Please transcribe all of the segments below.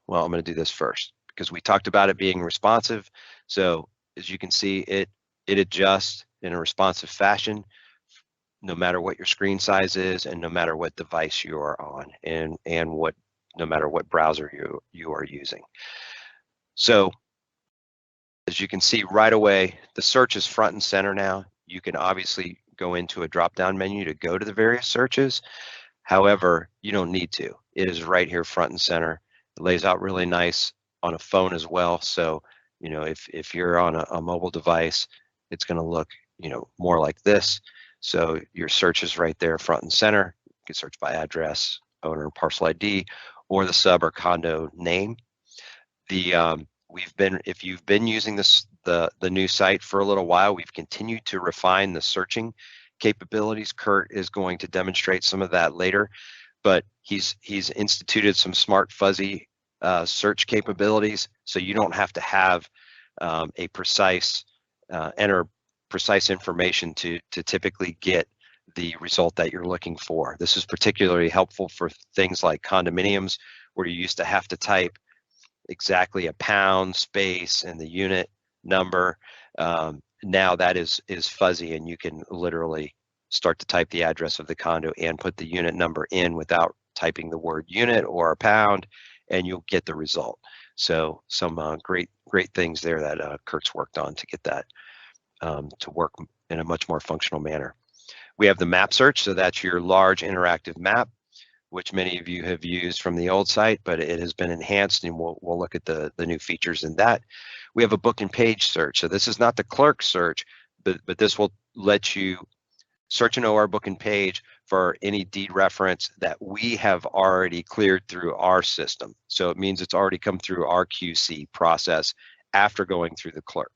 well, I'm going to do this first because we talked about it being responsive. So as you can see, it adjusts in a responsive fashion, no matter what your screen size is and no matter what device you are on, and no matter what browser you are using. So as you can see right away, the search is front and center now. You can obviously go into a drop-down menu to go to the various searches. However, you don't need to. It is right here front and center. It lays out really nice on a phone as well. So, you know, if you're on a mobile device, it's going to look, you know, more like this. So your search is right there front and center. You can search by address, owner, parcel ID, or the sub or condo name. If you've been using the new site for a little while, we've continued to refine the searching capabilities. Kurt is going to demonstrate some of that later, but he's instituted some smart fuzzy search capabilities, so you don't have to have a precise enter precise information to typically get the result that you're looking for. This is particularly helpful for things like condominiums, where you used to have to type exactly a pound, space, and the unit number. Now that is fuzzy, and you can literally start to type the address of the condo and put the unit number in without typing the word unit or a pound, and you'll get the result. So some great things there that Kurt's worked on to get that to work in a much more functional manner. We have the map search, so that's your large interactive map, which many of you have used from the old site, but it has been enhanced, and we'll look at the new features in that. We have a book and page search. So this is not the clerk search, but this will let you search an OR book and page for any deed reference that we have already cleared through our system. So it means it's already come through our QC process after going through the clerk.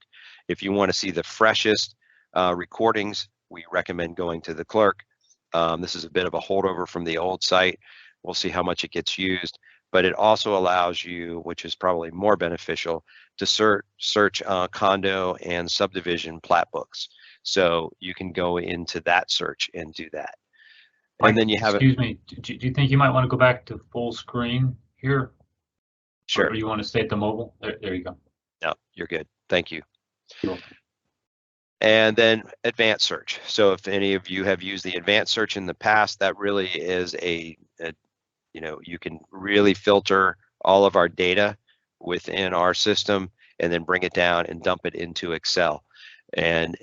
If you want to see the freshest recordings, we recommend going to the clerk. This is a bit of a holdover from the old site. We'll see how much it gets used, but it also allows you, which is probably more beneficial, to search condo and subdivision plat books. So you can go into that search and do that. Mike, and then you have excuse me, do you think you might want to go back to full screen here? Sure. Or you want to stay at the mobile? There you go. No, you're good. Thank you. Cool. And then advanced search. So if any of you have used the advanced search in the past, that really is you know, you can really filter all of our data within our system and then bring it down and dump it into Excel and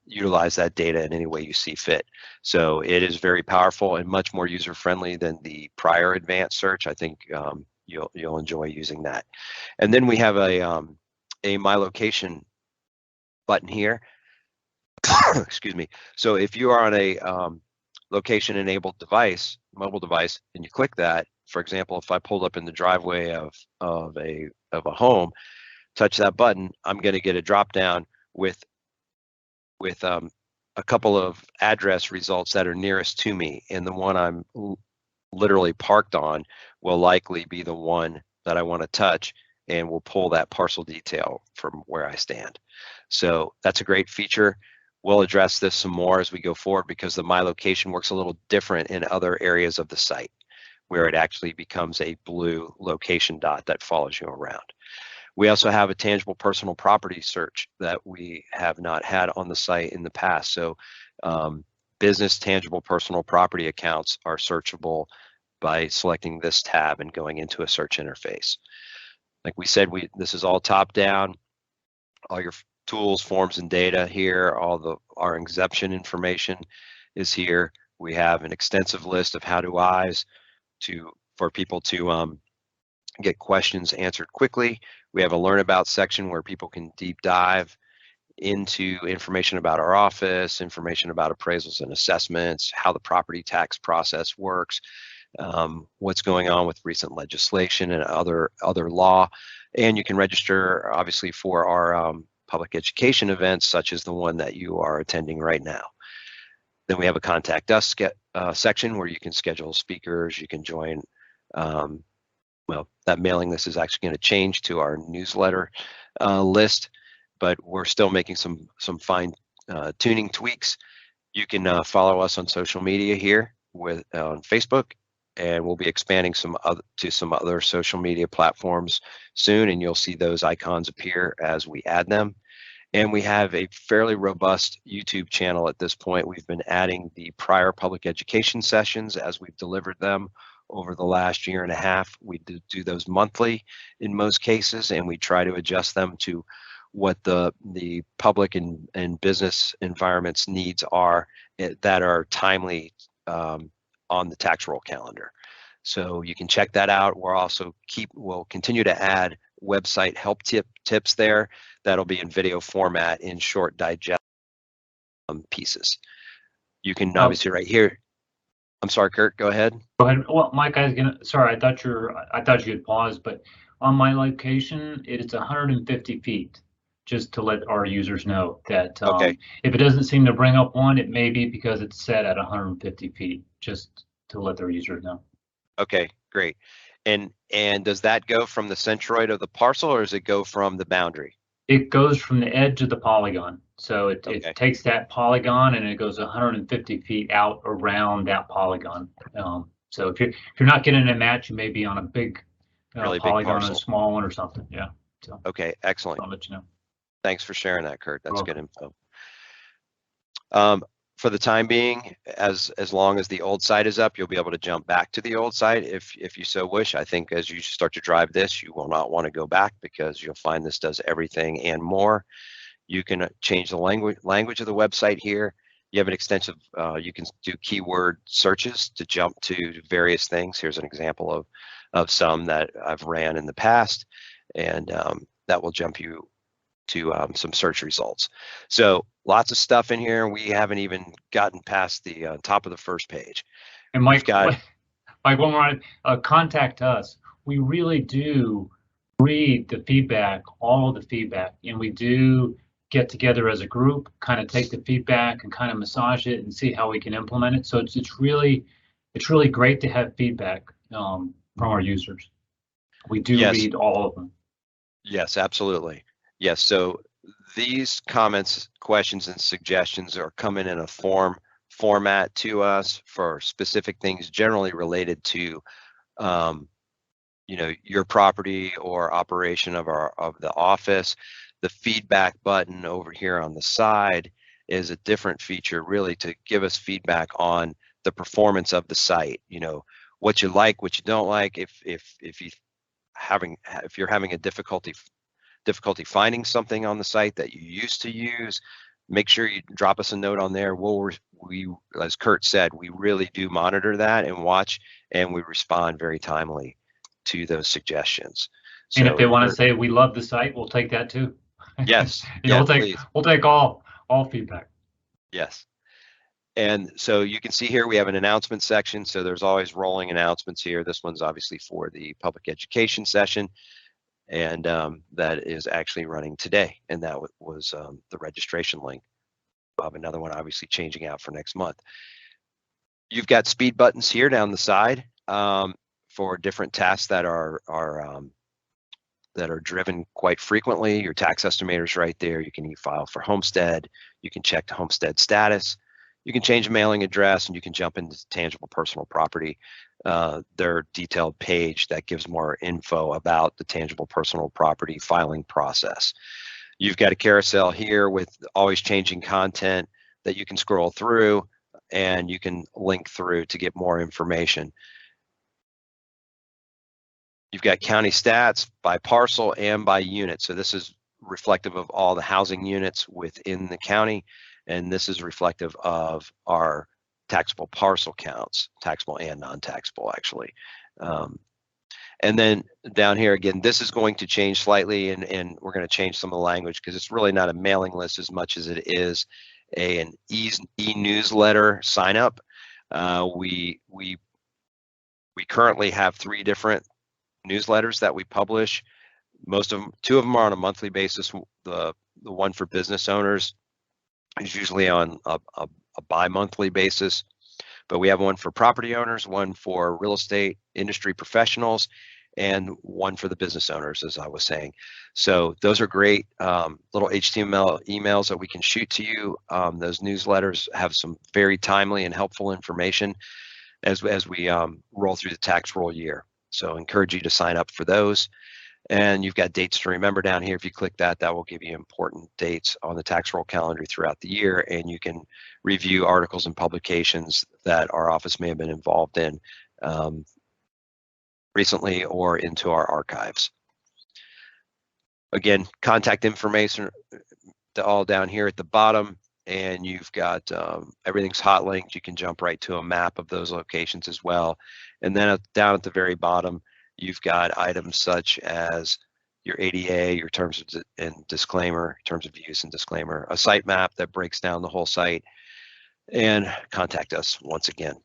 utilize that data in any way you see fit. So it is very powerful and much more user-friendly than the prior advanced search. I think you'll enjoy using that. And then we have a My Location button here. Excuse me. So if you are on a location enabled device, mobile device, and you click that, for example, if I pulled up in the driveway of a home, touch that button, I'm going to get a drop down with a couple of address results that are nearest to me, and the one I'm literally parked on will likely be the one that I want to touch, and we'll pull that parcel detail from where I stand. So that's a great feature. We'll address this some more as we go forward, because the My Location works a little different in other areas of the site, where it actually becomes a blue location dot that follows you around. We also have a tangible personal property search that we have not had on the site in the past. So business tangible personal property accounts are searchable by selecting this tab and going into a search interface. Like we said, this is all top down. All your tools, forms, and data here. Our exemption information is here. We have an extensive list of how-to-Is for people to get questions answered quickly. We have a Learn About section where people can deep dive into information about our office, information about appraisals and assessments, how the property tax process works, what's going on with recent legislation and other law. And you can register, obviously, for our public education events, such as the one that you are attending right now. Then we have a Contact Us section where you can schedule speakers, you can join. Well, that mailing list is actually going to change to our newsletter list, but we're still making some fine tuning tweaks. You can follow us on social media here on Facebook, and we'll be expanding to some other social media platforms soon, and you'll see those icons appear as we add them. And we have a fairly robust YouTube channel at this point. We've been adding the prior public education sessions as we've delivered them over the last year and a half. We do those monthly in most cases, and we try to adjust them to what the public and business environments needs are that are timely on the tax roll calendar. So you can check that out. We'll continue to add website help tips there. That'll be in video format in short digest pieces. You can obviously right here. I'm sorry, Kurt, go ahead. Go ahead. Well, Mike, sorry, I thought you had paused, but on my location, it's 150 feet. Just to let our users know that Okay. If it doesn't seem to bring up one, it may be because it's set at 150 feet, just to let their users know. Okay, great. And does that go from the centroid of the parcel, or does it go from the boundary? It goes from the edge of the polygon. So it takes that polygon and it goes 150 feet out around that polygon. So if you're not getting a match, you may be on a big Really polygon big and a small one or something. Yeah. So okay, excellent. I'll let you know. Thanks for sharing that, Kurt. That's good info. For the time being, as long as the old site is up, you'll be able to jump back to the old site if you so wish. I think as you start to drive this, you will not want to go back because you'll find this does everything and more. You can change the language of the website here. You have an extensive, you can do keyword searches to jump to various things. Here's an example of some that I've ran in the past, and that will jump you to some search results. So lots of stuff in here. We haven't even gotten past the top of the first page. And Mike, one more, contact us. We really do read the feedback, all of the feedback, and we do get together as a group, kind of take the feedback and kind of massage it and see how we can implement it. So it's really great to have feedback from our users. We do read all of them. Yes, absolutely. Yes, so these comments, questions, and suggestions are coming in a format to us for specific things generally related to your property or operation of the office. The feedback button over here on the side is a different feature really to give us feedback on the performance of the site. What you like, what you don't like. If you're having a difficulty finding something on the site that you used to use, make sure you drop us a note on there. We, as Kurt said, we really do monitor that and watch, and we respond very timely to those suggestions. And if they want to say we love the site, we'll take that too. Yes. We'll take all feedback. Yes. And so you can see here we have an announcement section. So there's always rolling announcements here. This one's obviously for the public education session, and that is actually running today. And that was the registration link. We'll have another one obviously changing out for next month. You've got speed buttons here down the side for different tasks that are driven quite frequently. Your tax estimator's right there. You can e-file for homestead. You can check the homestead status. You can change mailing address, and you can jump into tangible personal property. Their detailed page that gives more info about the tangible personal property filing process. You've got a carousel here with always changing content that you can scroll through, and you can link through to get more information. You've got county stats by parcel and by unit. So this is reflective of all the housing units within the county, and this is reflective of our taxable parcel counts, taxable and non-taxable actually. And then down here again, this is going to change slightly, and we're going to change some of the language because it's really not a mailing list as much as it is an e-newsletter sign up. We currently have 3 different newsletters that we publish. Two of them are on a monthly basis. The one for business owners is usually on a bi-monthly basis, but we have one for property owners, one for real estate industry professionals, and one for the business owners, as I was saying. So those are great little HTML emails that we can shoot to you. Those newsletters have some very timely and helpful information. as we roll through the tax roll year. So encourage you to sign up for those. And you've got dates to remember down here. If you click that, that will give you important dates on the tax roll calendar throughout the year, and you can review articles and publications that our office may have been involved in recently or into our archives. Again, contact information all down here at the bottom, and you've got everything's hot linked. You can jump right to a map of those locations as well. And then down at the very bottom, you've got items such as your ADA, your terms and disclaimer, terms of use and disclaimer, a site map that breaks down the whole site, and contact us once again.